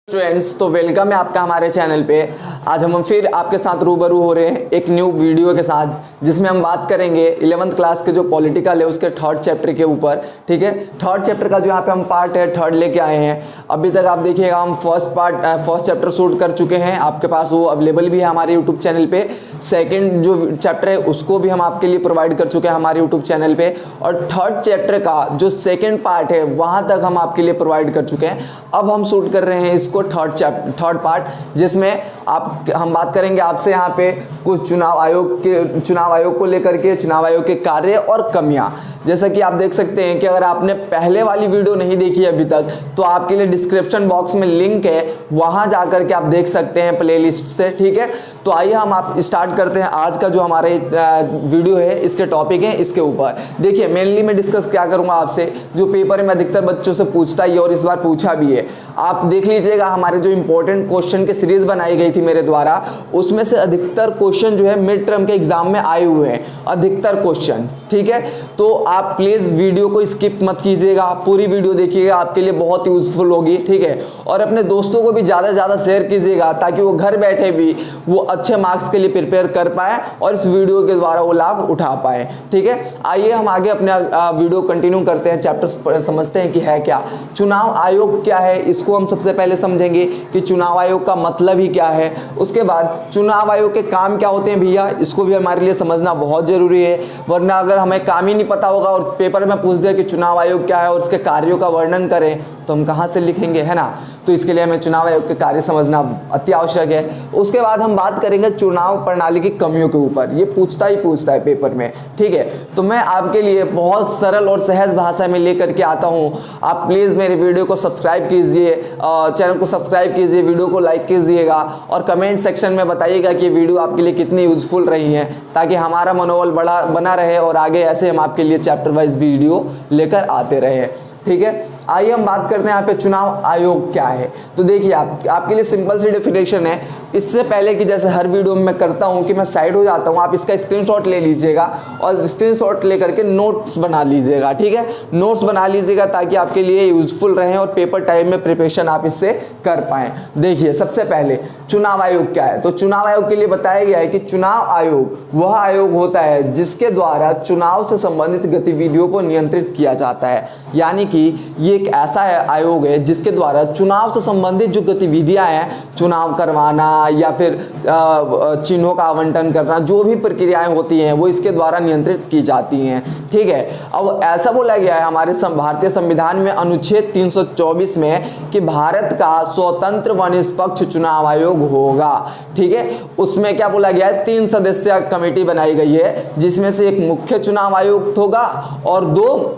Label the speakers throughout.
Speaker 1: Students, तो welcome है आपका हमारे चैनल पे। आज हम फिर आपके साथ रूबरू हो रहे हैं एक न्यू वीडियो के साथ, जिसमें हम बात करेंगे 11th क्लास के जो पॉलिटिकल है उसके थर्ड चैप्टर के ऊपर। ठीक है, थर्ड चैप्टर का जो यहाँ पे हम पार्ट है थर्ड लेके आए हैं। अभी तक आप देखिएगा हम फर्स्ट चैप्टर शूट कर चुके हैं, आपके पास वो अवेलेबल भी है हमारे यूट्यूब चैनल पे। सेकेंड जो चैप्टर है उसको भी हम आपके लिए प्रोवाइड कर चुके हैं हमारे यूट्यूब चैनल पे, और थर्ड चैप्टर का जो सेकेंड पार्ट है वहाँ तक हम आपके लिए प्रोवाइड कर चुके हैं। अब हम शूट कर रहे हैं इसको थर्ड पार्ट, जिसमें हम बात करेंगे आपसे यहाँ पे कुछ चुनाव आयोग को लेकर के, चुनाव आयोग के कार्य और कमियां। जैसा कि आप देख सकते हैं कि अगर आपने पहले वाली वीडियो नहीं देखी अभी तक, तो आपके लिए डिस्क्रिप्शन बॉक्स में लिंक है, वहां जाकर के आप देख सकते हैं प्लेलिस्ट से। ठीक है, तो आइए हम आप स्टार्ट करते हैं आज का जो हमारे वीडियो है, इसके टॉपिक है इसके ऊपर। देखिए, मेनली मैं डिस्कस क्या करूंगा आपसे, जो पेपर में अधिकतर बच्चों से पूछता ही और इस बार पूछा भी है। आप देख लीजिएगा हमारे जो इंपॉर्टेंट क्वेश्चन की सीरीज बनाई गई थी मेरे द्वारा, उसमें से अधिकतर क्वेश्चन जो है मिड टर्म के एग्जाम में आए हुए हैं, अधिकतर क्वेश्चन। ठीक है, तो आप प्लीज वीडियो को स्किप मत कीजिएगा, पूरी वीडियो देखिएगा, आपके लिए बहुत यूजफुल होगी। ठीक है, और अपने दोस्तों को भी ज्यादा से ज्यादा शेयर कीजिएगा, ताकि वो घर बैठे भी वो अच्छे मार्क्स के लिए प्रिपेयर कर पाए और इस वीडियो के द्वारा वो लाभ उठा पाए। ठीक है, आइए हम आगे अपने वीडियो कंटिन्यू करते हैं, चैप्टर समझते हैं कि है क्या चुनाव आयोग क्या है। इसको हम सबसे पहले समझेंगे कि चुनाव आयोग का मतलब ही क्या है। उसके बाद चुनाव आयोग के काम क्या होते हैं भैया, इसको भी हमारे लिए समझना बहुत जरूरी है, वरना अगर हमें काम ही नहीं पता होगा और पेपर में पूछ दिया कि चुनाव आयोग क्या है और उसके कार्यों का वर्णन करें, तो हम कहाँ से लिखेंगे, है ना। तो इसके लिए हमें चुनाव आयोग के कार्य समझना अति आवश्यक है। उसके बाद हम बात करेंगे चुनाव प्रणाली की कमियों के ऊपर, ये पूछता है पेपर में। ठीक है, तो मैं आपके लिए बहुत सरल और सहज भाषा में लेकर के आता हूँ। आप प्लीज़ मेरे वीडियो को सब्सक्राइब कीजिए, चैनल को सब्सक्राइब कीजिए, वीडियो को लाइक कीजिएगा और कमेंट सेक्शन में बताइएगा कि वीडियो आपके लिए कितनी यूजफुल रही है, ताकि हमारा मनोबल बना रहे और आगे ऐसे हम आपके लिए चैप्टर वाइज वीडियो लेकर आते रहे। ठीक है, आइए हम बात करते हैं यहाँ पे चुनाव आयोग क्या है। तो देखिए, आपके लिए सिंपल सी डेफिनेशन है। इससे पहले कि जैसे हर वीडियो में मैं करता हूँ कि मैं साइड हो जाता हूँ, आप इसका स्क्रीनशॉट ले लीजिएगा और स्क्रीनशॉट लेकर के नोट्स बना लीजिएगा। ठीक है, नोट्स बना लीजिएगा ताकि आपके लिए यूजफुल रहे और पेपर टाइम में प्रिपरेशन आप इससे कर पाएँ। देखिए, सबसे पहले चुनाव आयोग क्या है, तो चुनाव आयोग के लिए बताया गया है कि चुनाव आयोग वह आयोग होता है जिसके द्वारा चुनाव से संबंधित गतिविधियों को नियंत्रित किया जाता है। यानी कि ये एक ऐसा आयोग है जिसके द्वारा चुनाव से संबंधित जो गतिविधियां हैं, चुनाव करवाना या फिर चिन्हों का आवंटन करना, जो भी प्रक्रियाएं होती हैं वो इसके द्वारा नियंत्रित की जाती हैं। ठीक है, अब ऐसा बोला गया है हमारे भारतीय संविधान में अनुच्छेद 324 में कि भारत का स्वतंत्र व निष्पक्ष चुनाव आयोग होगा। ठीक है, उसमें क्या बोला गया है, 3 सदस्यीय कमेटी बनाई गई है, जिसमें से एक मुख्य चुनाव आयुक्त होगा और 2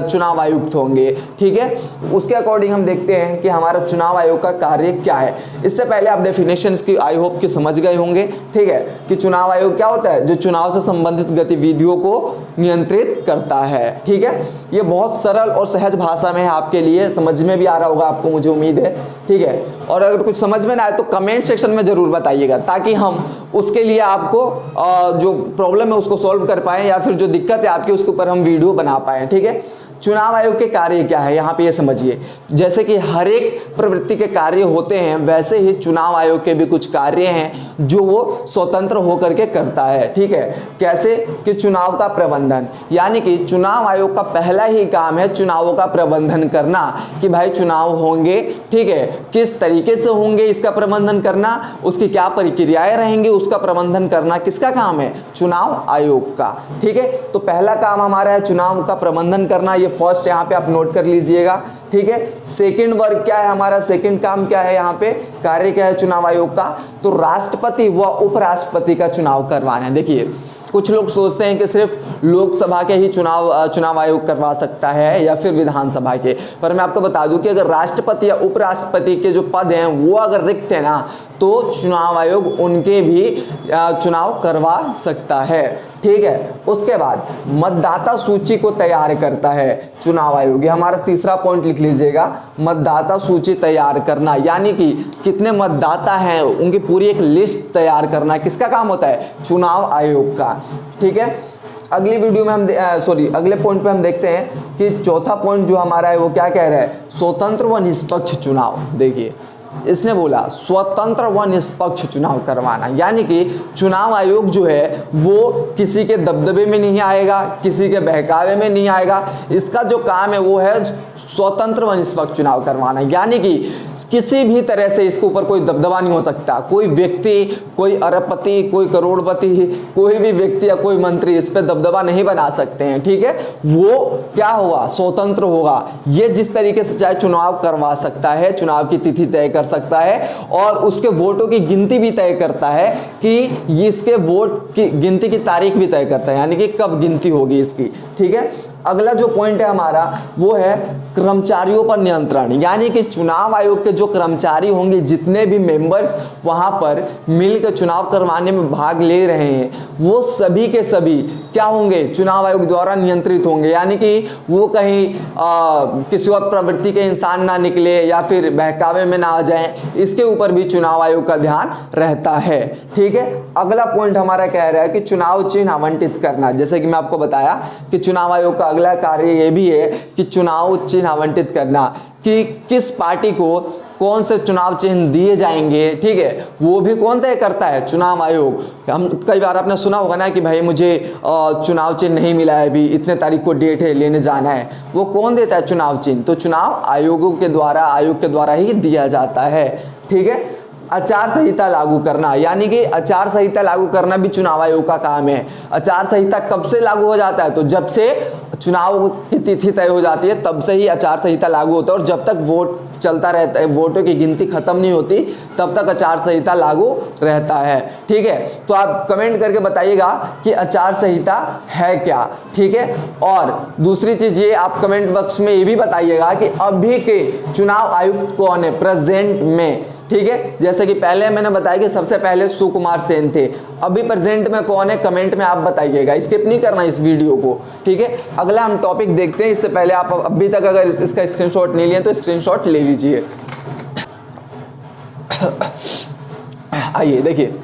Speaker 1: चुनाव आयुक्त होंगे। ठीक है, उसके अकॉर्डिंग हम देखते हैं कि हमारा चुनाव आयोग का कार्य क्या है। इससे पहले आप डेफिनेशंस की आई होप कि समझ गए होंगे। ठीक है, कि चुनाव आयोग क्या होता है, जो चुनाव से संबंधित गतिविधियों को नियंत्रित करता है। ठीक है, ये बहुत सरल और सहज भाषा में है, आपके लिए समझ में भी आ रहा होगा आपको, मुझे उम्मीद है। ठीक है, और अगर कुछ समझ में ना आए तो कमेंट सेक्शन में जरूर बताइएगा, ताकि हम उसके लिए आपको जो प्रॉब्लम है उसको सॉल्व कर पाए, या फिर जो दिक्कत है आपकी उसके ऊपर हम वीडियो बना पाए। ठीक है, चुनाव आयोग के कार्य क्या है यहाँ पे ये समझिए। जैसे कि हर एक प्रवृत्ति के कार्य होते हैं, वैसे ही चुनाव आयोग के भी कुछ कार्य हैं जो वो स्वतंत्र होकर के करता है। ठीक है, कैसे कि चुनाव का प्रबंधन, यानी कि चुनाव आयोग का पहला ही काम है चुनावों का प्रबंधन करना, कि भाई चुनाव होंगे, ठीक है, किस तरीके से होंगे इसका प्रबंधन करना, उसकी क्या प्रक्रियाएं रहेंगी उसका प्रबंधन करना किसका काम है, चुनाव आयोग का। ठीक है, तो पहला काम हमारा है चुनाव का प्रबंधन करना, ये फर्स्ट यहाँ पे आप नोट कर लीजिएगा। ठीक है, सेकंड वर्क क्या है हमारा, सेकंड काम क्या है, यहाँ पे कार्य क्या है चुनाव आयोग का, तो राष्ट्रपति व उपराष्ट्रपति का चुनाव करवाना है। देखिए, कुछ लोग सोचते हैं कि सिर्फ लोकसभा के ही चुनाव आयोग करवा सकता है या फिर विधानसभा के, पर मैं आपको बता दूं कि अगर राष्ट्रपति या उपराष्ट्रपति के जो पद हैं वो अगर रिक्त है ना, तो चुनाव आयोग उनके भी चुनाव करवा सकता है। ठीक है, उसके बाद मतदाता सूची को तैयार करता है चुनाव आयोग, ये हमारा तीसरा पॉइंट लिख लीजिएगा, मतदाता सूची तैयार करना, यानी कि कितने मतदाता हैं उनकी पूरी एक लिस्ट तैयार करना किसका काम होता है, चुनाव आयोग का। ठीक है, अगली वीडियो में हम अगले पॉइंट पे हम देखते हैं कि चौथा पॉइंट जो हमारा है वो क्या कह रहा है, स्वतंत्र व निष्पक्ष चुनाव। देखिए, इसने बोला स्वतंत्र व निष्पक्ष चुनाव करवाना, यानी कि चुनाव आयोग जो है वो किसी के दबदबे में नहीं आएगा, किसी के बहकावे में नहीं आएगा। इसका जो काम है वो है स्वतंत्र व निष्पक्ष चुनाव करवाना, यानी कि किसी भी तरह से इसके ऊपर कोई दबदबा नहीं हो सकता। कोई व्यक्ति, कोई अरबपति, कोई करोड़पति, कोई भी व्यक्ति या कोई मंत्री इस पर दबदबा नहीं बना सकते हैं, ठीक है। वो क्या होगा, स्वतंत्र होगा। ये जिस तरीके से चाहे चुनाव करवा सकता है, चुनाव की तिथि तय कर सकता है और उसके वोटों की गिनती भी तय करता है कि इसके वोट की गिनती की तारीख भी तय करता है, यानी कि कब गिनती होगी इसकी, ठीक है। अगला जो पॉइंट है हमारा वो है कर्मचारियों पर नियंत्रण, यानी कि चुनाव आयोग के जो कर्मचारी होंगे, जितने भी मेंबर्स वहां पर मिलकर चुनाव करवाने में भाग ले रहे हैं, वो सभी के सभी क्या होंगे, चुनाव आयोग द्वारा नियंत्रित होंगे। यानी कि वो कहीं किसी और प्रवृत्ति के इंसान ना निकले या फिर बहकावे में ना आ जाएं, इसके ऊपर भी चुनाव आयोग का ध्यान रहता है, ठीक है। अगला पॉइंट हमारा कह रहा है कि चुनाव चिन्ह आवंटित करना। जैसे कि मैं आपको बताया कि चुनाव आयोग का अगला कार्य ये भी है कि चुनाव चिन्ह आवंटित करना, कि किस पार्टी को कौन से चुनाव चिन्ह दिए जाएंगे, ठीक है, वो भी कौन तय करता है, चुनाव आयोग। हम कई बार आपने सुना होगा ना कि भाई मुझे चुनाव चिन्ह नहीं मिला है, अभी इतने तारीख को डेट है, लेने जाना है, वो कौन देता है, चुनाव चिन्ह, तो चुनाव आयोग के द्वारा ही दिया जाता है, ठीक है। आचार संहिता लागू करना, यानी कि आचार संहिता लागू करना भी चुनाव आयोग का काम है। आचार संहिता कब से लागू हो जाता है, तो जब से चुनाव की तिथि तय हो जाती है तब से ही आचार संहिता लागू होता है, और जब तक वोट चलता रहता है, वोटों की गिनती खत्म नहीं होती, तब तक आचार संहिता लागू रहता है, ठीक है। तो आप कमेंट करके बताइएगा कि आचार संहिता है क्या, ठीक है। और दूसरी चीज ये, आप कमेंट बॉक्स में ये भी बताइएगा कि अभी के चुनाव आयुक्त कौन है प्रेजेंट में, ठीक है। जैसे कि पहले मैंने बताया कि सबसे पहले सुकुमार सेन थे, अभी प्रेजेंट में कौन है, कमेंट में आप बताइएगा, स्किप नहीं करना इस वीडियो को, ठीक है। अगला हम टॉपिक देखते हैं। इससे पहले आप अभी तक अगर इसका स्क्रीनशॉट नहीं लिए तो स्क्रीनशॉट ले लीजिए। आइए देखिए,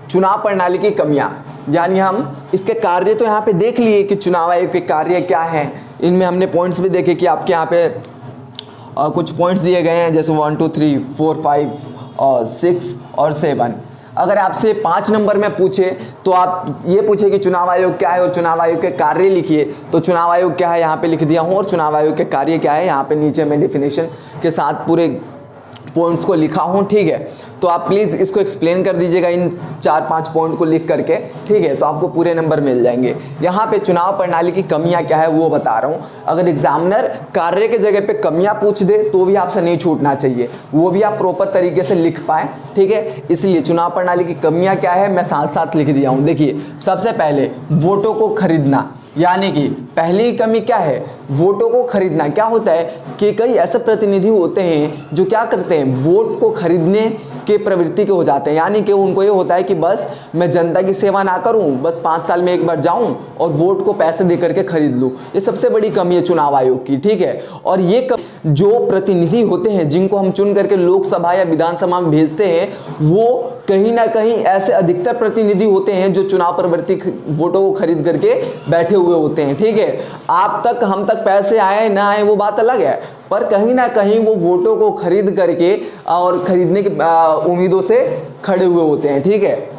Speaker 1: चुनाव प्रणाली की कमियां, यानी हम इसके कार्य तो यहाँ पे देख लिए कि चुनाव आयोग के कार्य क्या हैं, इनमें हमने पॉइंट्स भी देखे कि आपके यहाँ पे कुछ पॉइंट्स दिए गए हैं, जैसे 1 2 3 4 5 और 6 और 7। अगर आपसे 5 नंबर में पूछे तो आप ये पूछे कि चुनाव आयोग क्या है और चुनाव आयोग के कार्य लिखिए, तो चुनाव आयोग क्या है यहाँ पे लिख दिया हूँ, और चुनाव आयोग के कार्य क्या है यहाँ पे नीचे मैं डेफिनेशन के साथ पूरे पॉइंट्स को लिखा हूँ, ठीक है। तो आप प्लीज़ इसको एक्सप्लेन कर दीजिएगा इन 4-5 पॉइंट को लिख करके, ठीक है, तो आपको पूरे नंबर मिल जाएंगे। यहाँ पे चुनाव प्रणाली की कमियाँ क्या है वो बता रहा हूँ। अगर एग्जामिनर कार्य के जगह पे कमियाँ पूछ दे तो भी आपसे नहीं छूटना चाहिए, वो भी आप प्रॉपर तरीके से लिख पाएँ, ठीक है। इसलिए चुनाव प्रणाली की कमियाँ क्या है मैं साथ साथ लिख दिया हूँ। देखिए, सबसे पहले वोटों को खरीदना, यानी कि पहली कमी क्या है, वोटों को खरीदना। क्या होता है कि कई ऐसे प्रतिनिधि होते हैं जो क्या करते हैं, वोट को खरीदने के प्रवृत्ति के हो जाते हैं, यानी कि उनको ये होता है कि बस मैं जनता की सेवा ना करूं, बस 5 साल में एक बार जाऊं और वोट को पैसे दे करके खरीद लूं। ये सबसे बड़ी कमी है चुनाव आयोग की, ठीक है। और ये जो प्रतिनिधि होते हैं जिनको हम चुन करके लोकसभा या विधानसभा में भेजते हैं, वो कहीं ना कहीं ऐसे अधिकतर प्रतिनिधि होते हैं जो चुनाव प्रवृत्ति वोटों को खरीद करके बैठे हुए होते हैं, ठीक है। आप तक हम तक पैसे आए ना आए वो बात अलग है, पर कहीं ना कहीं वो वोटों को खरीद करके और खरीदने की उम्मीदों से खड़े हुए होते हैं, ठीक है।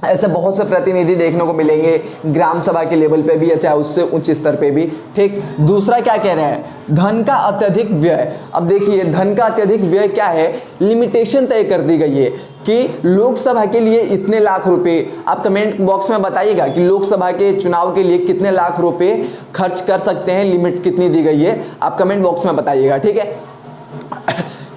Speaker 1: ऐसे बहुत से प्रतिनिधि देखने को मिलेंगे ग्राम सभा के लेवल पे भी या चाहे उससे उच्च स्तर पे भी, ठीक। दूसरा क्या कह रहे हैं, धन का अत्यधिक व्यय। अब देखिए, धन का अत्यधिक व्यय क्या है, लिमिटेशन तय कर दी गई है कि लोकसभा के लिए इतने लाख रुपए। आप कमेंट बॉक्स में बताइएगा कि लोकसभा के चुनाव के लिए कितने लाख रुपए खर्च कर सकते हैं, लिमिट कितनी दी गई है, आप कमेंट बॉक्स में बताइएगा, ठीक है।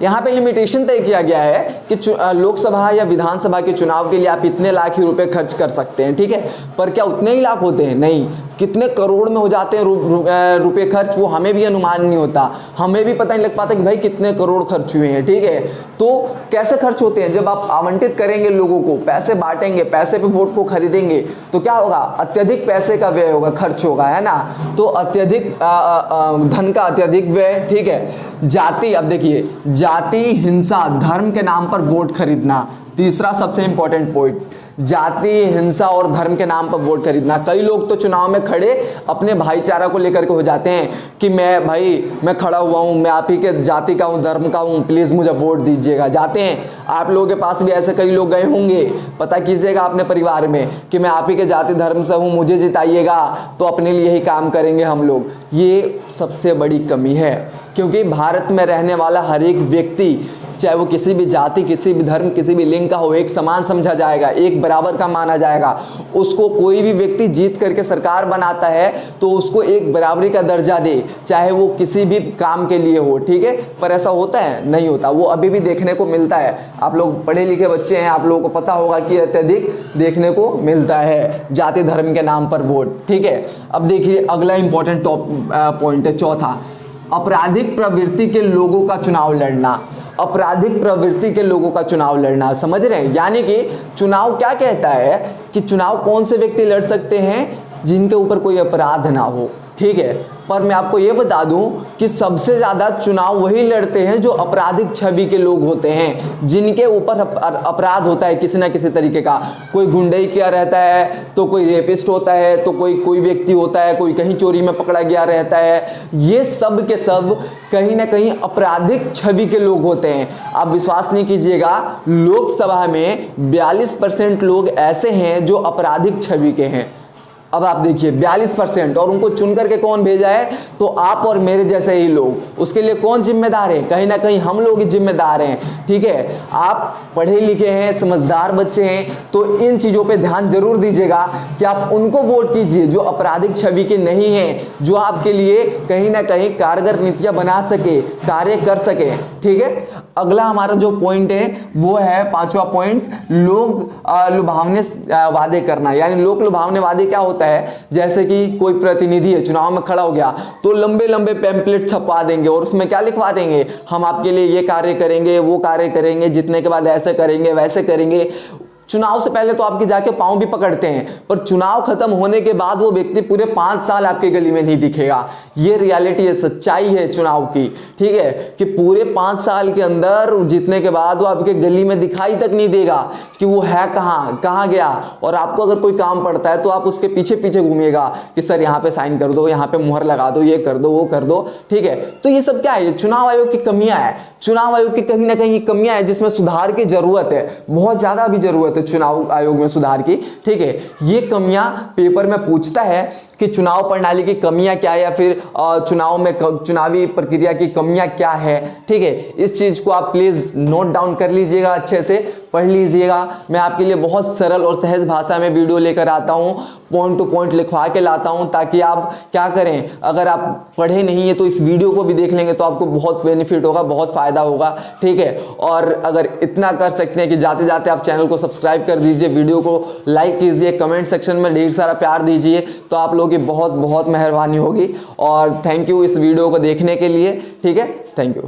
Speaker 1: यहाँ पे लिमिटेशन तय किया गया है कि लोकसभा या विधानसभा के चुनाव के लिए आप इतने लाख ही रुपए खर्च कर सकते हैं, ठीक है। पर क्या उतने ही लाख होते हैं, नहीं, कितने करोड़ में हो जाते हैं रुपए खर्च, वो हमें भी अनुमान नहीं होता, हमें भी पता नहीं लग पाता कि भाई कितने करोड़ खर्च हुए हैं, ठीक है। तो कैसे खर्च होते हैं, जब आप आवंटित करेंगे लोगों को, पैसे बांटेंगे, पैसे पे वोट को खरीदेंगे, तो क्या होगा, अत्यधिक पैसे का व्यय होगा, खर्च होगा, है ना। तो अत्यधिक धन का अत्यधिक व्यय, ठीक है। जाति, अब देखिए, जाति, हिंसा, धर्म के नाम पर वोट खरीदना, तीसरा सबसे इंपॉर्टेंट पॉइंट, जाति, हिंसा और धर्म के नाम पर वोट खरीदना। कई लोग तो चुनाव में खड़े अपने भाईचारा को लेकर के हो जाते हैं कि मैं खड़ा हुआ हूँ, मैं आप ही के जाति का हूँ, धर्म का हूँ, प्लीज़ मुझे वोट दीजिएगा। जाते हैं, आप लोगों के पास भी ऐसे कई लोग गए होंगे, पता कीजिएगा अपने परिवार में कि मैं आप ही के जाति धर्म से हूँ, मुझे जिताइएगा, तो अपने लिए ही काम करेंगे हम लोग। ये सबसे बड़ी कमी है, क्योंकि भारत में रहने वाला हर एक व्यक्ति, चाहे वो किसी भी जाति, किसी भी धर्म, किसी भी लिंग का हो, एक समान समझा जाएगा, एक बराबर का माना जाएगा। उसको कोई भी व्यक्ति जीत करके सरकार बनाता है तो उसको एक बराबरी का दर्जा दे, चाहे वो किसी भी काम के लिए हो, ठीक है। पर ऐसा होता है? नहीं होता। वो अभी भी देखने को मिलता है। आप लोग पढ़े लिखे बच्चे हैं, आप लोगों को पता होगा कि अत्यधिक देखने को मिलता है जाति धर्म के नाम पर वोट, ठीक है। अब देखिए अगला इंपॉर्टेंट पॉइंट है, चौथा, आपराधिक प्रवृत्ति के लोगों का चुनाव लड़ना। आपराधिक प्रवृत्ति के लोगों का चुनाव लड़ना, समझ रहे हैं? यानी कि चुनाव क्या कहता है कि चुनाव कौन से व्यक्ति लड़ सकते हैं, जिनके ऊपर कोई अपराध ना हो, ठीक है। पर मैं आपको ये बता दूं कि सबसे ज़्यादा चुनाव वही लड़ते हैं जो आपराधिक छवि के लोग होते हैं, जिनके ऊपर अपराध होता है किसी ना किसी तरीके का। कोई गुंडई किया रहता है, तो कोई रेपिस्ट होता है, तो कोई व्यक्ति होता है, कोई कहीं चोरी में पकड़ा गया रहता है। ये सब के सब कहीं ना कहीं आपराधिक छवि के लोग होते हैं। आप विश्वास नहीं कीजिएगा, लोकसभा में 42% लोग ऐसे हैं जो आपराधिक छवि के हैं। अब आप देखिए 42%, और उनको चुन करके कौन भेजा है? तो आप और मेरे जैसे ही लोग। उसके लिए कौन जिम्मेदार है? कहीं ना कहीं हम लोग ही जिम्मेदार हैं, ठीक है। आप पढ़े लिखे हैं, समझदार बच्चे हैं, तो इन चीज़ों पे ध्यान जरूर दीजिएगा कि आप उनको वोट कीजिए जो आपराधिक छवि के नहीं हैं, जो आपके लिए कहीं ना कहीं कारगर नीतियाँ बना सके, कार्य कर सके, ठीक है। अगला हमारा जो पॉइंट है वो है पांचवा पॉइंट, लोग लुभावने वादे करना। यानी लोक लुभावने वादे क्या होता है? जैसे कि कोई प्रतिनिधि है, चुनाव में खड़ा हो गया, तो लंबे लंबे पैम्पलेट छपवा देंगे और उसमें क्या लिखवा देंगे, हम आपके लिए ये कार्य करेंगे, वो कार्य करेंगे, जीतने के बाद ऐसे करेंगे, वैसे करेंगे। चुनाव से पहले तो आपके जाके पांव भी पकड़ते हैं, पर चुनाव खत्म होने के बाद वो व्यक्ति पूरे 5 साल आपके गली में नहीं दिखेगा। ये रियलिटी है, सच्चाई है चुनाव की, ठीक है, कि पूरे 5 साल के अंदर जीतने के बाद वो आपके गली में दिखाई तक नहीं देगा कि वो है कहाँ गया। और आपको अगर कोई काम पड़ता है तो आप उसके पीछे पीछे घूमिएगा कि सर यहाँ पे साइन कर दो, यहाँ पे मुहर लगा दो, ये कर दो, वो कर दो, ठीक है। तो ये सब क्या है? चुनाव आयोग की कमियां है। चुनाव आयोग की कहीं ना कहीं कमियां है जिसमें सुधार की जरूरत है, बहुत ज्यादा भी जरूरत है चुनाव आयोग में सुधार की, ठीक है। ये कमियां पेपर में पूछता है कि चुनाव प्रणाली की कमियां क्या है, या फिर चुनाव में चुनावी प्रक्रिया की कमियां क्या है, ठीक है। इस चीज को आप प्लीज नोट डाउन कर लीजिएगा, अच्छे से पढ़ लीजिएगा। मैं आपके लिए बहुत सरल और सहज भाषा में वीडियो लेकर आता हूं, पॉइंट टू पॉइंट लिखवा के लाता हूं, ताकि आप क्या करें, अगर आप पढ़े नहीं है तो इस वीडियो को भी देख लेंगे तो आपको बहुत बेनिफिट होगा, बहुत फायदा होगा, ठीक है। और अगर इतना कर सकते हैं कि जाते जाते आप चैनल को सब्सक्राइब कर दीजिए, वीडियो को लाइक कीजिए, कमेंट सेक्शन में ढेर सारा प्यार दीजिए, तो आप लोगों की बहुत बहुत मेहरबानी होगी। और थैंक यू इस वीडियो को देखने के लिए, ठीक है, थैंक यू।